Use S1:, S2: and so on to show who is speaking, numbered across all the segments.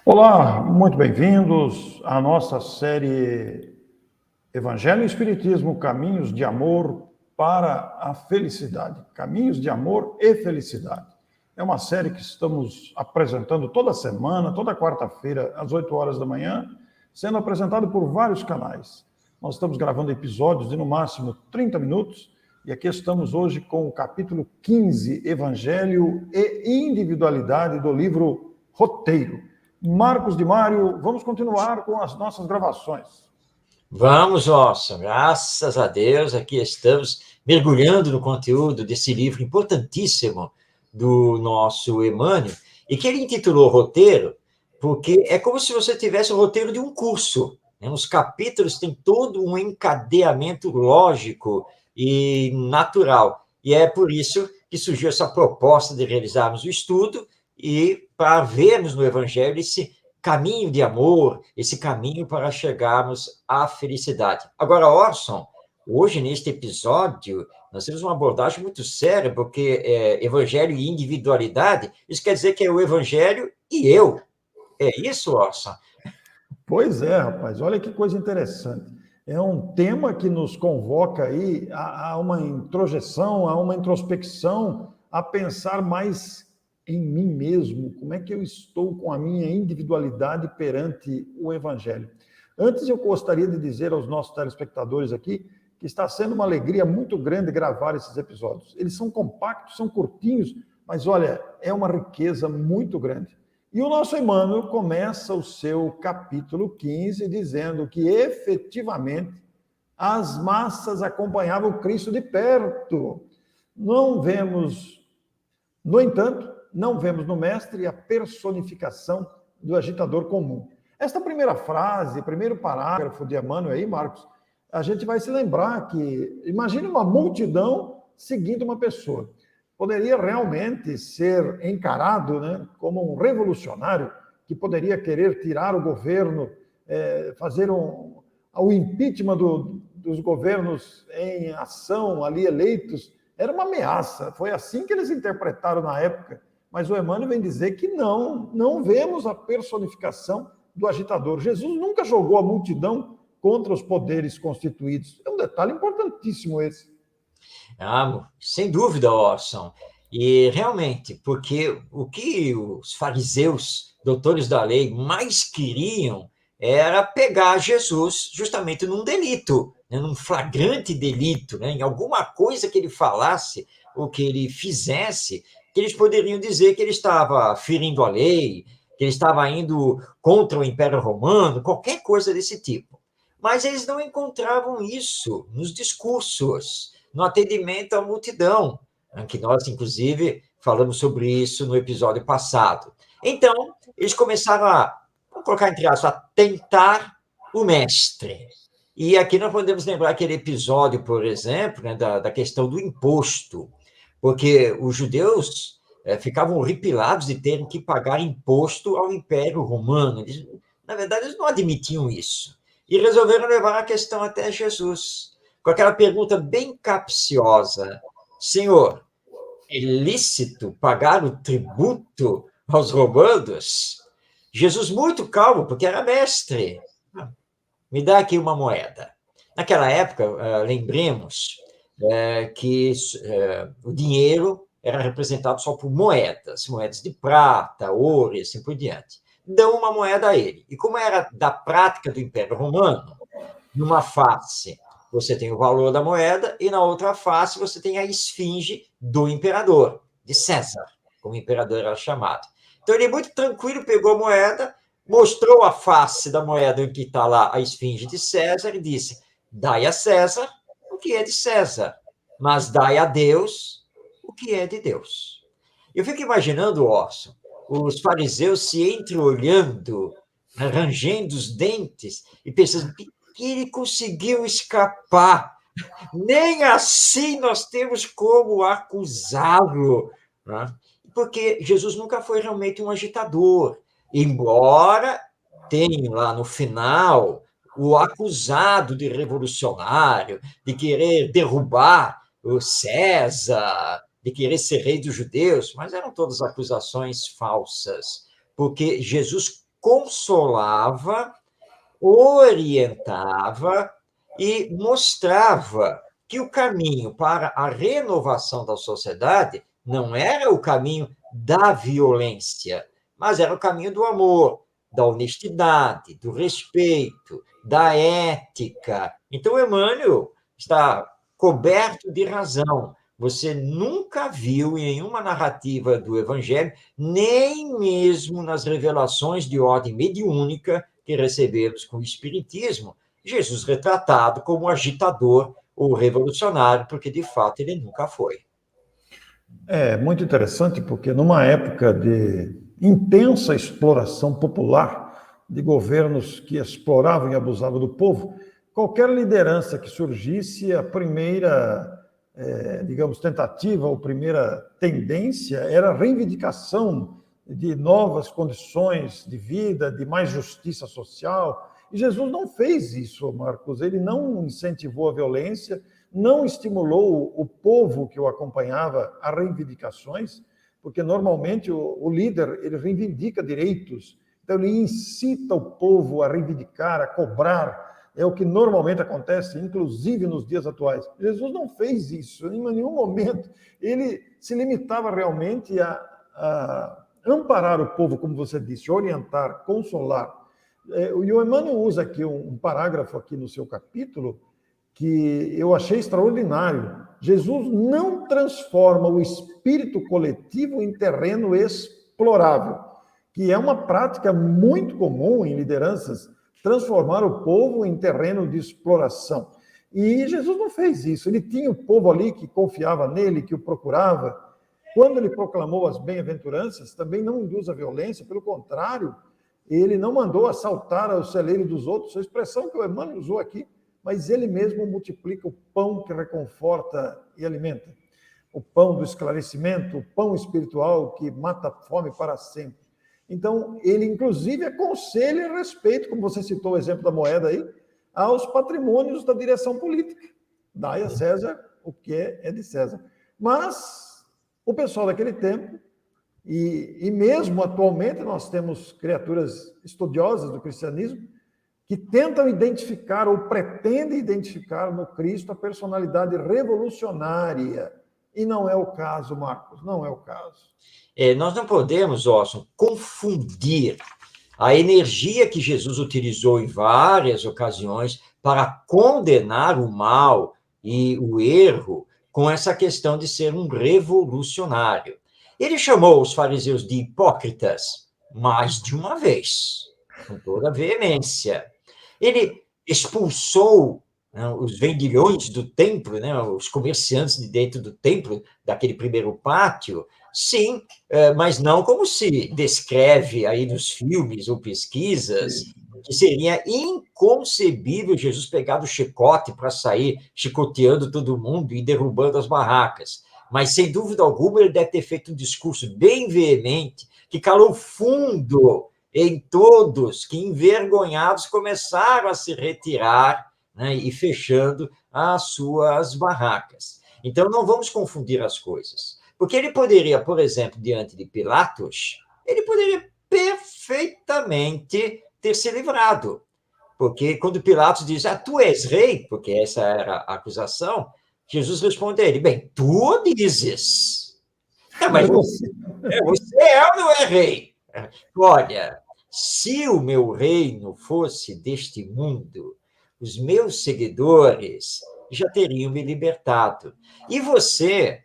S1: Olá, muito bem-vindos à nossa série Evangelho e Espiritismo, Caminhos de Amor para a Felicidade. Caminhos de Amor e Felicidade. É uma série que estamos apresentando toda semana, toda quarta-feira, às 8 horas da manhã, sendo apresentado por vários canais. Nós estamos gravando episódios de no máximo 30 minutos, e aqui estamos hoje com o capítulo 15, Evangelho e Individualidade, do livro Roteiro. Marcos de Mário, vamos continuar com as nossas gravações.
S2: Vamos, Orson, graças a Deus, aqui estamos mergulhando no conteúdo desse livro importantíssimo do nosso Emmanuel, e que ele intitulou Roteiro, porque é como se você tivesse o roteiro de um curso, né? Os capítulos têm todo um encadeamento lógico e natural, e é por isso que surgiu essa proposta de realizarmos o estudo e para vermos no Evangelho esse caminho de amor, esse caminho para chegarmos à felicidade. Agora, Orson, hoje, neste episódio, nós temos uma abordagem muito séria, porque evangelho e individualidade, isso quer dizer que é o evangelho e eu. É isso, Orson?
S1: Pois é, rapaz, olha que coisa interessante. É um tema que nos convoca aí a uma introjeção, a uma introspecção, a pensar mais em mim mesmo, como é que eu estou com a minha individualidade perante o Evangelho. Antes, eu gostaria de dizer aos nossos telespectadores aqui que está sendo uma alegria muito grande gravar esses episódios. Eles são compactos, são curtinhos, mas olha, é uma riqueza muito grande. E o nosso Emmanuel começa o seu capítulo 15 dizendo que efetivamente as massas acompanhavam Cristo de perto. Não vemos, no entanto, não vemos no Mestre a personificação do agitador comum. Esta primeira frase, primeiro parágrafo de Emmanuel aí, Marcos, a gente vai se lembrar que, imagine uma multidão seguindo uma pessoa. Poderia realmente ser encarado, né, como um revolucionário que poderia querer tirar o governo, fazer o impeachment dos governos em ação ali eleitos. Era uma ameaça. Foi assim que eles interpretaram na época. Mas o Emmanuel vem dizer que não vemos a personificação do agitador. Jesus nunca jogou a multidão contra os poderes constituídos. É um detalhe importantíssimo esse.
S2: Ah, sem dúvida, Orson. E realmente, porque o que os fariseus, doutores da lei, mais queriam era pegar Jesus justamente num delito, né, num flagrante delito, né, em alguma coisa que ele falasse ou que ele fizesse, que eles poderiam dizer que ele estava ferindo a lei, que ele estava indo contra o Império Romano, qualquer coisa desse tipo. Mas eles não encontravam isso nos discursos, no atendimento à multidão, que nós, inclusive, falamos sobre isso no episódio passado. Então, eles começaram vamos colocar entre aspas, a tentar o mestre. E aqui nós podemos lembrar aquele episódio, por exemplo, né, da questão do imposto, porque os judeus ficavam horripilados de terem que pagar imposto ao Império Romano. Eles, na verdade, eles não admitiam isso. E resolveram levar a questão até Jesus com aquela pergunta bem capciosa: Senhor, é lícito pagar o tributo aos romanos? Jesus, muito calmo, porque era mestre. Me dá aqui uma moeda. Naquela época, lembremos que o dinheiro era representado só por moedas, moedas de prata, ouro e assim por diante. Dão uma moeda a ele. E como era da prática do Império Romano, numa face você tem o valor da moeda e na outra face você tem a esfinge do imperador, de César, como o imperador era chamado. Então ele muito tranquilo pegou a moeda, mostrou a face da moeda em que está lá a esfinge de César e disse: dai a César o que é de César, mas dai a Deus o que é de Deus. Eu fico imaginando, Orson, os fariseus se entreolhando, rangendo os dentes e pensando: que ele conseguiu escapar. Nem assim nós temos como acusá-lo, né? Porque Jesus nunca foi realmente um agitador, embora tenha lá no final o acusado de revolucionário, de querer derrubar o César, de querer ser rei dos judeus, mas eram todas acusações falsas, porque Jesus consolava, orientava e mostrava que o caminho para a renovação da sociedade não era o caminho da violência, mas era o caminho do amor, da honestidade, do respeito, da ética. Então, Emmanuel está coberto de razão. Você nunca viu em nenhuma narrativa do Evangelho, nem mesmo nas revelações de ordem mediúnica que recebemos com o Espiritismo, Jesus retratado como agitador ou revolucionário, porque de fato ele nunca foi.
S1: É muito interessante porque numa época de intensa exploração popular de governos que exploravam e abusavam do povo, qualquer liderança que surgisse, a primeira, digamos, tentativa ou primeira tendência era a reivindicação de novas condições de vida, de mais justiça social. E Jesus não fez isso, Marcos. Ele não incentivou a violência, não estimulou o povo que o acompanhava a reivindicações, porque normalmente o líder ele reivindica direitos, então ele incita o povo a reivindicar, a cobrar. É o que normalmente acontece, inclusive nos dias atuais. Jesus não fez isso em nenhum momento. Ele se limitava realmente a amparar o povo, como você disse, orientar, consolar. O Emmanuel usa aqui um parágrafo aqui no seu capítulo que eu achei extraordinário. Jesus não transforma o espírito coletivo em terreno explorável, que é uma prática muito comum em lideranças, transformar o povo em terreno de exploração. E Jesus não fez isso. Ele tinha o povo ali que confiava nele, que o procurava. Quando ele proclamou as bem-aventuranças, também não induz a violência, pelo contrário, ele não mandou assaltar o celeiro dos outros, a expressão que o Emmanuel usou aqui, mas ele mesmo multiplica o pão que reconforta e alimenta. O pão do esclarecimento, o pão espiritual que mata a fome para sempre. Então, ele inclusive aconselha a respeito, como você citou o exemplo da moeda aí, aos patrimônios da direção política. Dai a César o que é de César. Mas o pessoal daquele tempo, e mesmo atualmente nós temos criaturas estudiosas do cristianismo, que tentam identificar ou pretendem identificar no Cristo a personalidade revolucionária. E não é o caso, Marcos, não é o caso.
S2: Nós não podemos, Orson, confundir a energia que Jesus utilizou em várias ocasiões para condenar o mal e o erro com essa questão de ser um revolucionário. Ele chamou os fariseus de hipócritas mais de uma vez, com toda a veemência. Ele expulsou, né, os vendilhões do templo, né, os comerciantes de dentro do templo, daquele primeiro pátio, sim, mas não como se descreve aí nos filmes ou pesquisas, que seria inconcebível Jesus pegar do chicote para sair chicoteando todo mundo e derrubando as barracas. Mas, sem dúvida alguma, ele deve ter feito um discurso bem veemente, que calou fundo em todos, que, envergonhados, começaram a se retirar, né, e fechando as suas barracas. Então, não vamos confundir as coisas. Porque ele poderia, por exemplo, diante de Pilatos, ele poderia perfeitamente ter se livrado. Porque quando Pilatos diz, tu és rei, porque essa era a acusação, Jesus responde a ele, bem, tu o dizes. Mas você é ou não é rei? Olha, se o meu reino fosse deste mundo, os meus seguidores já teriam me libertado. E você,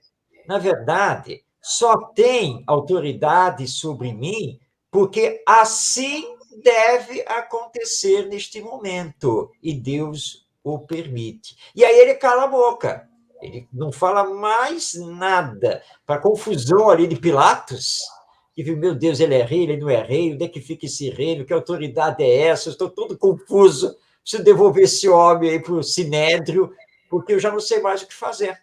S2: na verdade, só tem autoridade sobre mim porque assim deve acontecer neste momento, e Deus o permite. E aí ele cala a boca, ele não fala mais nada, para a confusão ali de Pilatos, que viu, meu Deus, ele é rei, ele não é rei, onde é que fica esse reino, que autoridade é essa? Eu estou todo confuso, preciso devolver esse homem aí para o Sinédrio, porque eu já não sei mais o que fazer.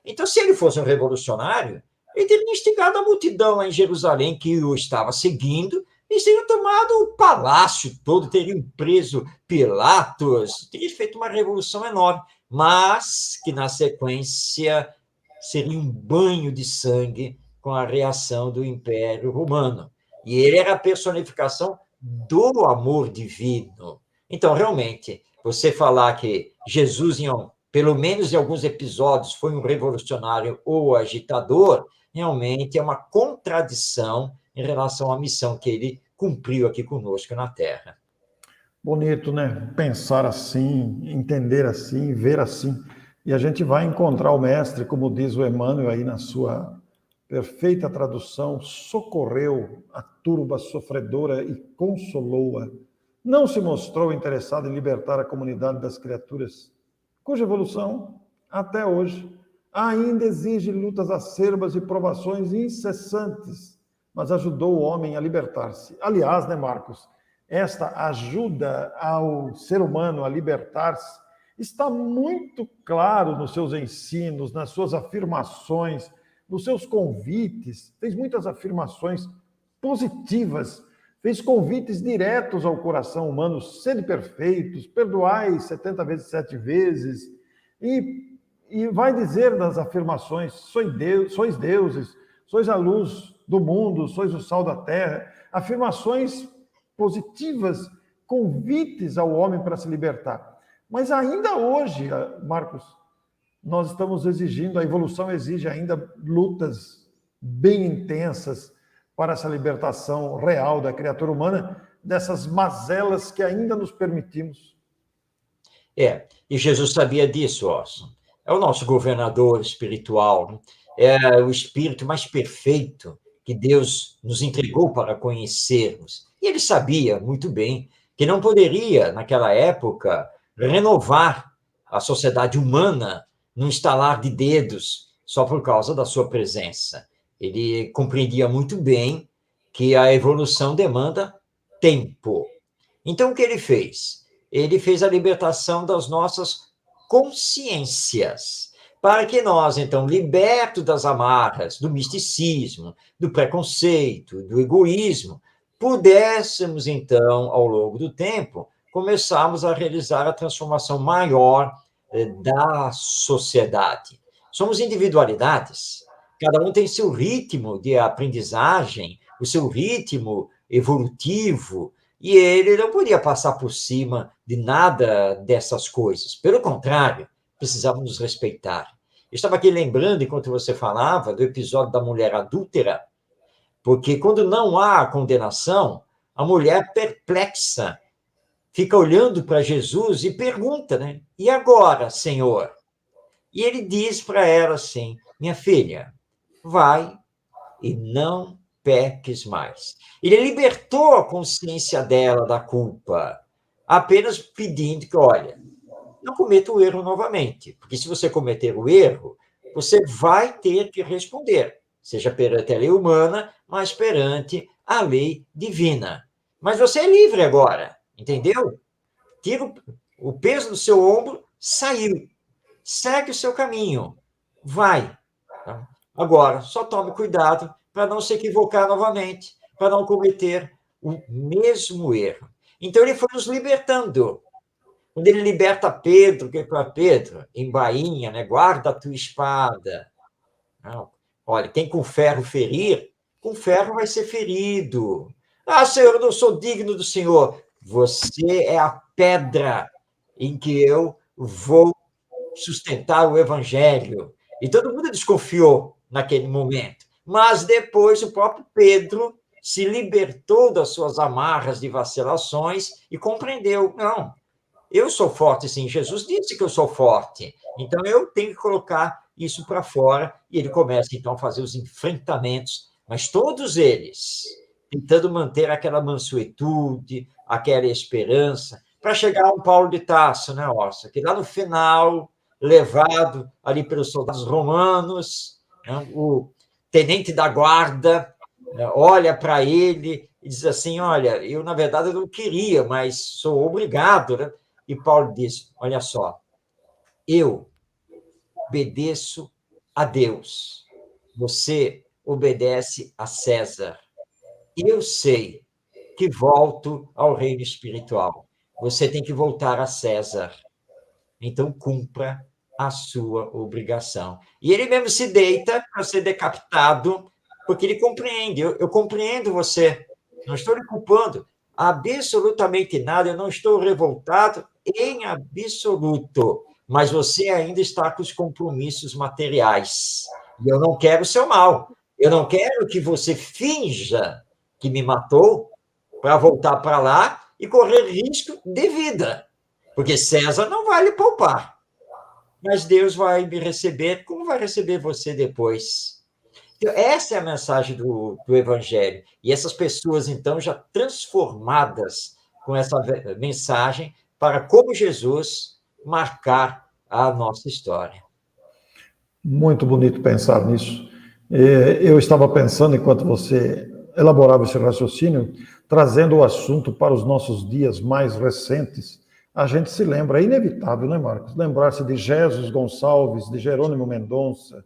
S2: Então, se ele fosse um revolucionário, ele teria instigado a multidão lá em Jerusalém que o estava seguindo, e teriam tomado o palácio todo, teriam preso Pilatos, teria feito uma revolução enorme, mas que, na sequência, seria um banho de sangue com a reação do Império Romano. E ele era a personificação do amor divino. Então, realmente, você falar que Jesus, pelo menos em alguns episódios, foi um revolucionário ou agitador, realmente é uma contradição em relação à missão que ele cumpriu aqui conosco na Terra.
S1: Bonito, né? Pensar assim, entender assim, ver assim. E a gente vai encontrar o Mestre, como diz o Emmanuel aí na sua perfeita tradução, socorreu a turba sofredora e consolou-a. Não se mostrou interessado em libertar a comunidade das criaturas, cuja evolução, até hoje, ainda exige lutas acerbas e provações incessantes, mas ajudou o homem a libertar-se. Aliás, né, Marcos? Esta ajuda ao ser humano a libertar-se está muito claro nos seus ensinos, nas suas afirmações, nos seus convites. Fez muitas afirmações positivas, fez convites diretos ao coração humano: sede perfeitos, perdoai 70 vezes, 7 vezes, e vai dizer nas afirmações: sois deuses, sois a luz do mundo, sois o sal da terra. Afirmações positivas, convites ao homem para se libertar. Mas ainda hoje, Marcos, nós estamos exigindo, a evolução exige ainda lutas bem intensas para essa libertação real da criatura humana, dessas mazelas que ainda nos permitimos.
S2: E Jesus sabia disso, Orson. É o nosso governador espiritual, né? É o espírito mais perfeito que Deus nos entregou para conhecermos. E ele sabia muito bem que não poderia, naquela época, renovar a sociedade humana num estalar de dedos só por causa da sua presença. Ele compreendia muito bem que a evolução demanda tempo. Então, o que ele fez? Ele fez a libertação das nossas consciências, para que nós, então, libertos das amarras do misticismo, do preconceito, do egoísmo, pudéssemos, então, ao longo do tempo, começarmos a realizar a transformação maior da sociedade. Somos individualidades, cada um tem seu ritmo de aprendizagem, o seu ritmo evolutivo, e ele não podia passar por cima de nada dessas coisas. Pelo contrário, precisava nos respeitar. Eu estava aqui lembrando, enquanto você falava, do episódio da mulher adúltera, porque quando não há condenação, a mulher perplexa fica olhando para Jesus e pergunta, né? E agora, Senhor? E ele diz para ela assim: minha filha, vai e não peques mais. Ele libertou a consciência dela da culpa, apenas pedindo que, olha, não cometa o erro novamente, porque se você cometer o erro, você vai ter que responder, seja perante a lei humana, mas perante a lei divina. Mas você é livre agora, entendeu? Tira o peso do seu ombro, saiu. Segue o seu caminho. Vai. Tá? Agora, só tome cuidado para não se equivocar novamente, para não cometer o mesmo erro. Então, ele foi nos libertando. Quando ele liberta Pedro, o que é para Pedro? Embainha, né? Guarda a tua espada. Não. Olha, quem com ferro ferir, com ferro vai ser ferido. Ah, Senhor, eu não sou digno do Senhor. Você é a pedra em que eu vou sustentar o evangelho. E todo mundo desconfiou naquele momento. Mas depois o próprio Pedro se libertou das suas amarras de vacilações e compreendeu: não, eu sou forte sim, Jesus disse que eu sou forte, então eu tenho que colocar isso para fora. E ele começa então a fazer os enfrentamentos, mas todos eles tentando manter aquela mansuetude, aquela esperança, para chegar a um Paulo de Tarso, né, Orson? Que lá no final, levado ali pelos soldados romanos, né, o tenente da guarda, né, olha para ele e diz assim: olha, eu na verdade eu não queria, mas sou obrigado, né? E Paulo diz: olha só, eu obedeço a Deus, você obedece a César. Eu sei que volto ao reino espiritual. Você tem que voltar a César. Então, cumpra a sua obrigação. E ele mesmo se deita para ser decapitado, porque ele compreende. Eu compreendo você. Não estou lhe culpando. absolutamente nada, eu não estou revoltado em absoluto, mas você ainda está com os compromissos materiais. E eu não quero o seu mal. Eu não quero que você finja que me matou para voltar para lá e correr risco de vida, porque César não vai lhe poupar. Mas Deus vai me receber, como vai receber você depois? Então, essa é a mensagem do Evangelho. E essas pessoas, então, já transformadas com essa mensagem para, como Jesus, marcar a nossa história.
S1: Muito bonito pensar nisso. Eu estava pensando, enquanto você elaborava esse raciocínio, trazendo o assunto para os nossos dias mais recentes. A gente se lembra, é inevitável, né, Marcos? Lembrar-se de Jesus Gonçalves, de Jerônimo Mendonça,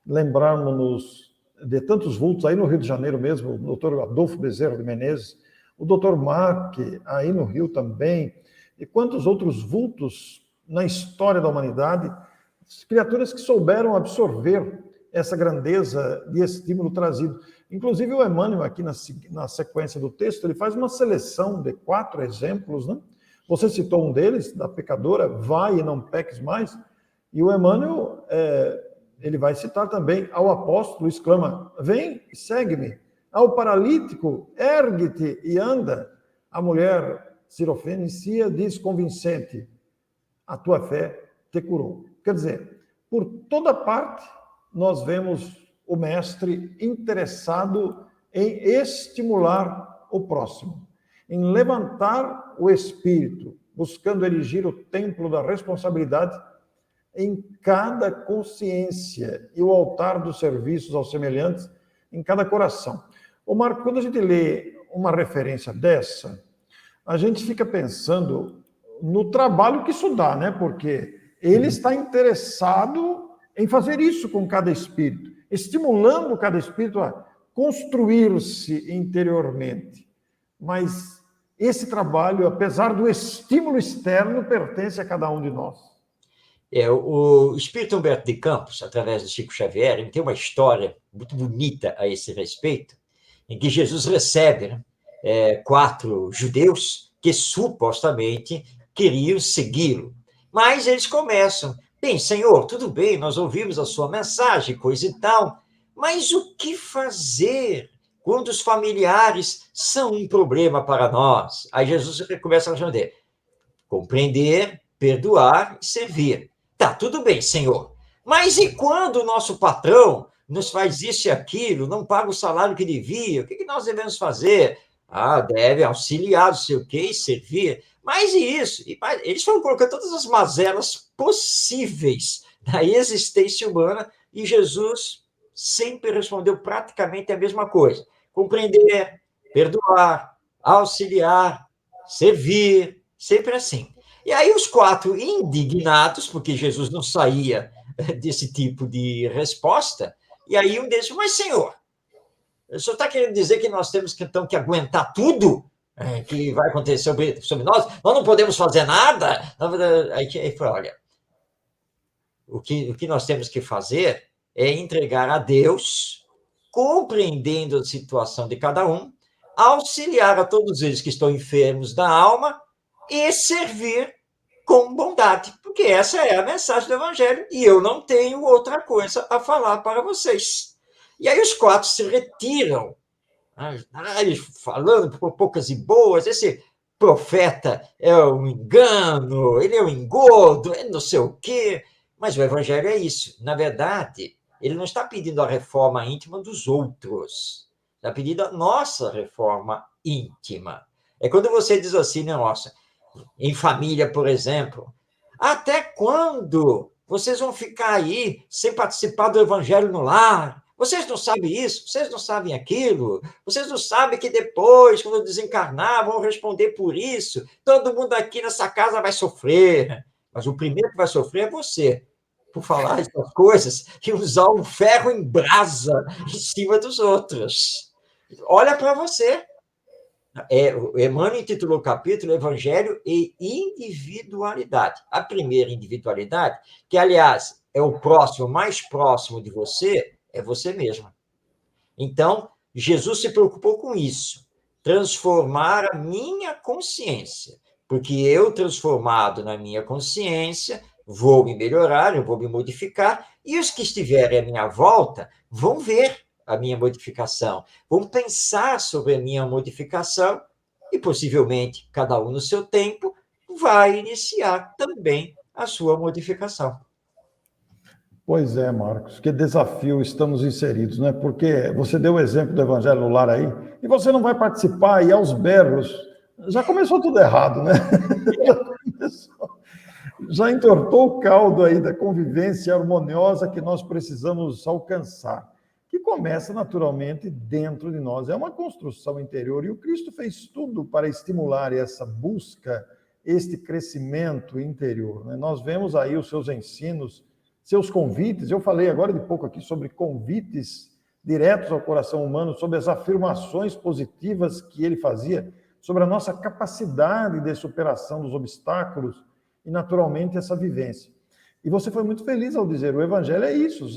S1: lembrarmos-nos de tantos vultos aí no Rio de Janeiro mesmo, o doutor Adolfo Bezerra de Menezes, o doutor Mack, aí no Rio também, e quantos outros vultos na história da humanidade, criaturas que souberam absorver essa grandeza de estímulo trazido. Inclusive o Emmanuel, aqui na sequência do texto, ele faz uma seleção de 4 exemplos, né? Você citou um deles, da pecadora, vai e não peques mais, e o Emmanuel, ele vai citar também, ao apóstolo exclama, vem, segue-me. Ao paralítico, ergue-te e anda. A mulher sirofenicia diz convincente, a tua fé te curou. Quer dizer, por toda parte, nós vemos o mestre interessado em estimular o próximo, em levantar o espírito, buscando erigir o templo da responsabilidade em cada consciência e o altar dos serviços aos semelhantes em cada coração. Ô Marco, quando a gente lê uma referência dessa, a gente fica pensando no trabalho que isso dá, né? Porque ele está interessado em fazer isso com cada espírito, estimulando cada espírito a construir-se interiormente. Mas esse trabalho, apesar do estímulo externo, pertence a cada um de nós.
S2: O espírito Humberto de Campos, através do Chico Xavier, ele tem uma história muito bonita a esse respeito, em que Jesus recebe, né, 4 judeus que supostamente queriam segui-lo. Mas eles começam, bem, Senhor, tudo bem, nós ouvimos a sua mensagem, coisa e tal, mas o que fazer quando os familiares são um problema para nós? Aí Jesus começa a responder, compreender, perdoar e servir. Tá, tudo bem, Senhor. Mas e quando o nosso patrão nos faz isso e aquilo, não paga o salário que devia, o que nós devemos fazer? Ah, deve auxiliar, não sei o quê, e servir. Mas e isso? Eles foram colocando todas as mazelas possíveis da existência humana e Jesus sempre respondeu praticamente a mesma coisa. Compreender, perdoar, auxiliar, servir, sempre assim. E aí os 4 indignados, porque Jesus não saía desse tipo de resposta, e aí um deles, mas Senhor, o senhor está querendo dizer que nós temos então que aguentar tudo que vai acontecer sobre nós? Nós não podemos fazer nada? Aí ele falou, olha, o que nós temos que fazer é entregar a Deus, compreendendo a situação de cada um, auxiliar a todos eles que estão enfermos da alma e servir com bondade, porque essa é a mensagem do Evangelho e eu não tenho outra coisa a falar para vocês. E aí os 4 se retiram, falando por poucas e boas, esse profeta é um engano, ele é um engodo, ele não sei o quê. Mas o Evangelho é isso. Na verdade, ele não está pedindo a reforma íntima dos outros, está pedindo a nossa reforma íntima. É quando você diz assim, né, nossa, em família, por exemplo, até quando vocês vão ficar aí sem participar do Evangelho no lar? Vocês não sabem isso? Vocês não sabem aquilo? Vocês não sabem que depois, quando desencarnar, vão responder por isso? Todo mundo aqui nessa casa vai sofrer. Mas o primeiro que vai sofrer é você, por falar essas coisas e usar um ferro em brasa em cima dos outros. Olha para você. O Emmanuel intitulou o capítulo Evangelho e Individualidade. A primeira individualidade, que, aliás, é o próximo, mais próximo de você, é você mesmo. Então, Jesus se preocupou com isso. transformar a minha consciência, porque eu, transformado na minha consciência, vou me melhorar, eu vou me modificar, e os que estiverem à minha volta vão ver a minha modificação, vão pensar sobre a minha modificação, e possivelmente, cada um no seu tempo, vai iniciar também a sua modificação.
S1: Pois é, Marcos, que desafio estamos inseridos, né? Porque você deu o exemplo do Evangelho no Lar aí, e você não vai participar, e aos berros, já começou tudo errado, né? Já entortou o caldo aí da convivência harmoniosa que nós precisamos alcançar, que começa naturalmente dentro de nós. É uma construção interior, e o Cristo fez tudo para estimular essa busca, este crescimento interior, né? Nós vemos aí os seus ensinos, seus convites. Eu falei agora de pouco aqui sobre convites diretos ao coração humano, sobre as afirmações positivas que ele fazia, sobre a nossa capacidade de superação dos obstáculos e, naturalmente, essa vivência. E você foi muito feliz ao dizer, o evangelho é isso,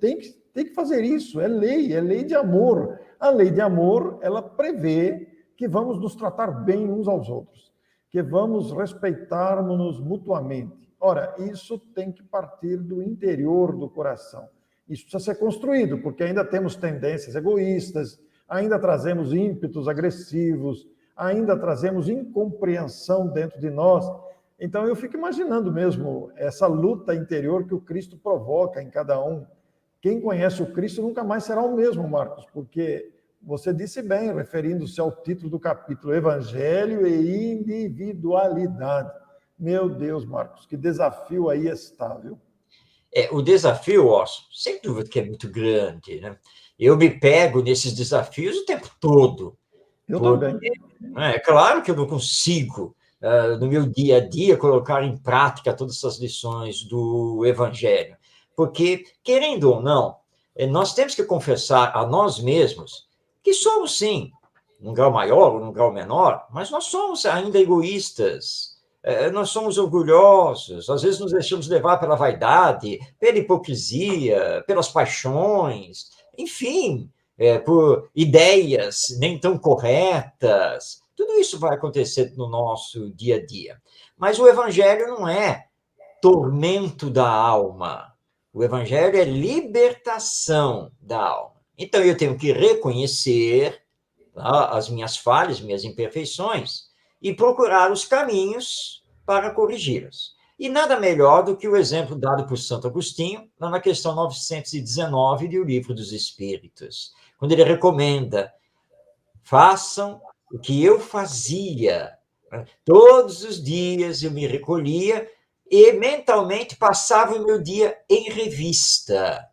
S1: tem que fazer isso, é lei de amor. A lei de amor, ela prevê que vamos nos tratar bem uns aos outros, que vamos respeitarmos-nos mutuamente. Ora, isso tem que partir do interior do coração. Isso precisa ser construído, porque ainda temos tendências egoístas, ainda trazemos ímpetos agressivos, ainda trazemos incompreensão dentro de nós. Então, eu fico imaginando mesmo essa luta interior que o Cristo provoca em cada um. Quem conhece o Cristo nunca mais será o mesmo, Marcos, porque você disse bem, referindo-se ao título do capítulo, Evangelho e Individualidade. Meu Deus, Marcos, que desafio aí está, viu?
S2: O desafio, Orson, sem dúvida que é muito grande, né? Eu me pego nesses desafios o tempo todo.
S1: Eu também.
S2: É claro que eu não consigo, no meu dia a dia, colocar em prática todas essas lições do Evangelho, porque, querendo ou não, nós temos que confessar a nós mesmos que somos, sim, num grau maior ou num grau menor, mas nós somos ainda egoístas, nós somos orgulhosos, às vezes nos deixamos levar pela vaidade, pela hipocrisia, pelas paixões, enfim, por ideias nem tão corretas. Tudo isso vai acontecer no nosso dia a dia. Mas o evangelho não é tormento da alma. O evangelho é libertação da alma. Então eu tenho que reconhecer, tá, as minhas falhas, minhas imperfeições e procurar os caminhos para corrigi-las. E nada melhor do que o exemplo dado por Santo Agostinho, lá na questão 919 do Livro dos Espíritos, quando ele recomenda: façam o que eu fazia. Todos os dias eu me recolhia e mentalmente passava o meu dia em revista,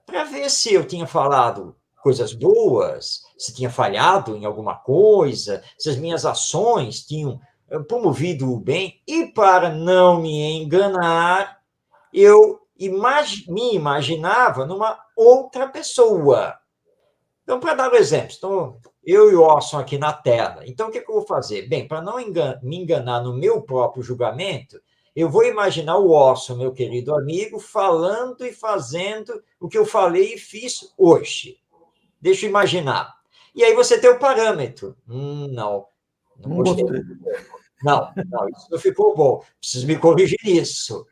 S2: para ver se eu tinha falado coisas boas, se tinha falhado em alguma coisa, se as minhas ações tinham promovido o bem, e para não me enganar, eu me imaginava numa outra pessoa. Então, para dar um exemplo, estou eu e o Orson aqui na tela. Então, o que eu vou fazer? Bem, para não me enganar no meu próprio julgamento, eu vou imaginar o Orson, meu querido amigo, falando e fazendo o que eu falei e fiz hoje. Deixa eu imaginar. E aí você tem o parâmetro. Não
S1: Não
S2: gostei.
S1: gostei.
S2: Não, isso não ficou bom. Preciso me corrigir nisso.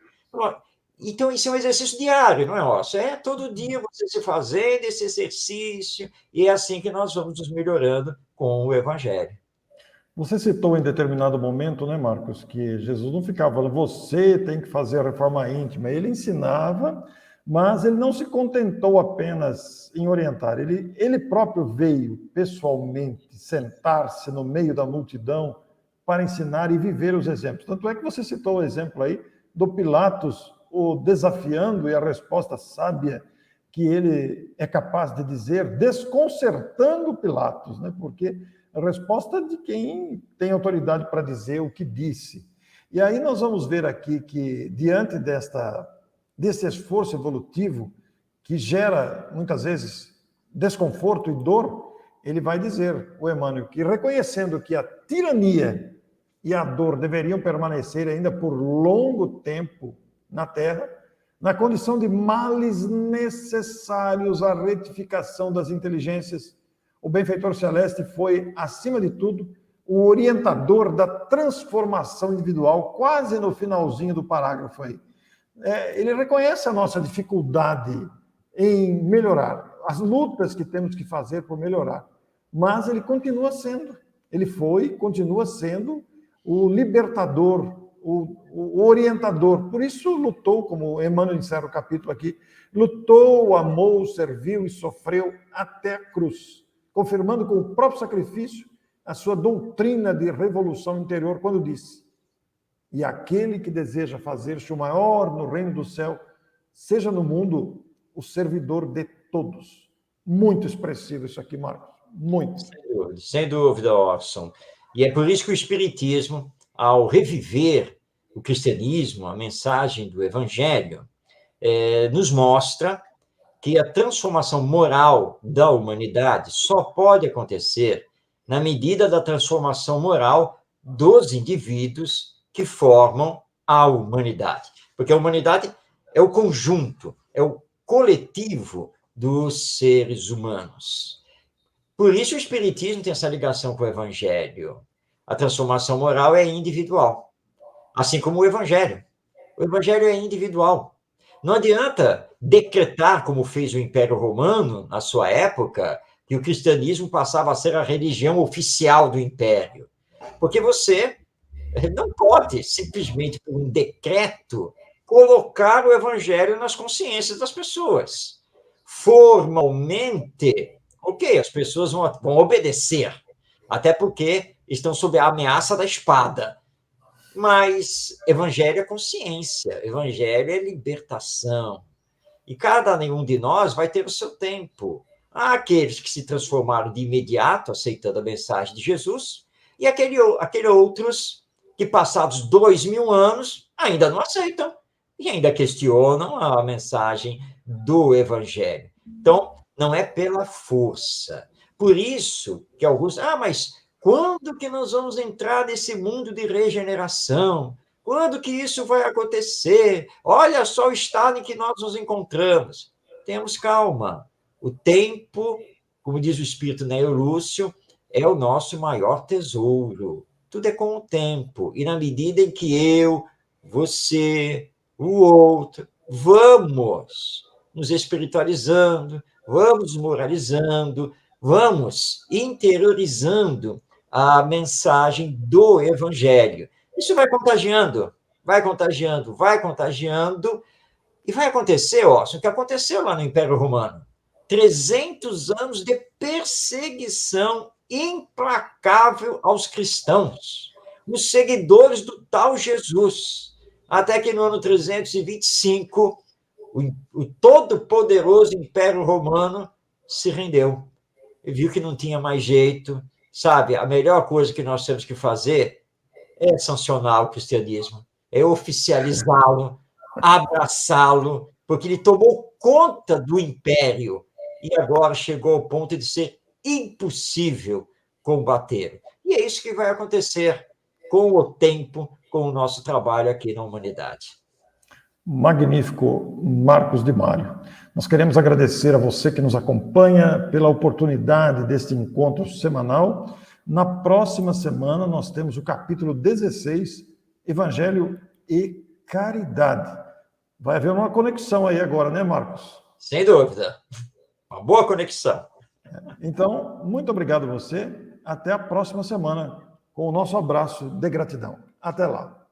S2: Então, isso é um exercício diário, não é, Orson? É todo dia você se fazendo esse exercício, e é assim que nós vamos nos melhorando com o Evangelho.
S1: Você citou em determinado momento, né, Marcos, que Jesus não ficava falando, você tem que fazer a reforma íntima. Ele ensinava, mas ele não se contentou apenas em orientar. Ele próprio veio pessoalmente sentar-se no meio da multidão para ensinar e viver os exemplos. Tanto é que você citou o exemplo aí do Pilatos o desafiando, e a resposta sábia que ele é capaz de dizer, desconcertando Pilatos, né? Porque a resposta de quem tem autoridade para dizer o que disse. E aí nós vamos ver aqui que, diante desse esforço evolutivo, que gera, muitas vezes, desconforto e dor, ele vai dizer, o Emmanuel, que reconhecendo que a tirania e a dor deveriam permanecer ainda por longo tempo na Terra, na condição de males necessários à retificação das inteligências, O benfeitor celeste foi, acima de tudo, o orientador da transformação individual, quase no finalzinho do parágrafo aí. Ele reconhece a nossa dificuldade em melhorar, as lutas que temos que fazer por melhorar, mas ele continua sendo, continua sendo o libertador, o orientador. Por isso lutou, como Emmanuel encerra o capítulo aqui, lutou, amou, serviu e sofreu até a cruz, confirmando com o próprio sacrifício a sua doutrina de revolução interior, quando disse: e aquele que deseja fazer-se o maior no reino do céu, seja no mundo o servidor de todos. Muito expressivo isso aqui, Marcos. Muito.
S2: Sem dúvida, Orson. E é por isso que o Espiritismo, ao reviver o cristianismo, a mensagem do Evangelho, nos mostra que a transformação moral da humanidade só pode acontecer na medida da transformação moral dos indivíduos que formam a humanidade. Porque a humanidade é o conjunto, é o coletivo dos seres humanos. Por isso o Espiritismo tem essa ligação com o Evangelho. A transformação moral é individual, assim como o Evangelho. O Evangelho é individual. Não adianta decretar, como fez o Império Romano na sua época, que o cristianismo passava a ser a religião oficial do Império. Porque você não pode, simplesmente por um decreto, colocar o Evangelho nas consciências das pessoas. Formalmente, ok, as pessoas vão obedecer, até porque estão sob a ameaça da espada. Mas Evangelho é consciência, Evangelho é libertação. E cada um de nós vai ter o seu tempo. Há aqueles que se transformaram de imediato, aceitando a mensagem de Jesus, e aqueles outros que, passados 2000 anos, ainda não aceitam e ainda questionam a mensagem do Evangelho. Então, não é pela força. Por isso que alguns... mas quando que nós vamos entrar nesse mundo de regeneração? Quando que isso vai acontecer? Olha só o estado em que nós nos encontramos. Temos calma. O tempo, como diz o espírito Neo Lúcio, é o nosso maior tesouro. Tudo é com o tempo. E na medida em que eu, você, o outro, vamos nos espiritualizando, vamos moralizando, vamos interiorizando a mensagem do Evangelho. Isso vai contagiando, vai contagiando, vai contagiando, e vai acontecer, o que aconteceu lá no Império Romano. 300 anos de perseguição implacável aos cristãos, os seguidores do tal Jesus, até que no ano 325, o todo-poderoso Império Romano se rendeu. E viu que não tinha mais jeito, sabe? A melhor coisa que nós temos que fazer é sancionar o cristianismo, é oficializá-lo, abraçá-lo, porque ele tomou conta do império e agora chegou ao ponto de ser impossível combater. E é isso que vai acontecer com o tempo, com o nosso trabalho aqui na humanidade.
S1: Magnífico, Marcos de Mário. Nós queremos agradecer a você que nos acompanha pela oportunidade deste encontro semanal. Na próxima semana, nós temos o capítulo 16, Evangelho e Caridade. Vai haver uma conexão aí agora, né, Marcos?
S2: Sem dúvida. Uma boa conexão.
S1: Então, muito obrigado a você. Até a próxima semana, com o nosso abraço de gratidão. Até lá.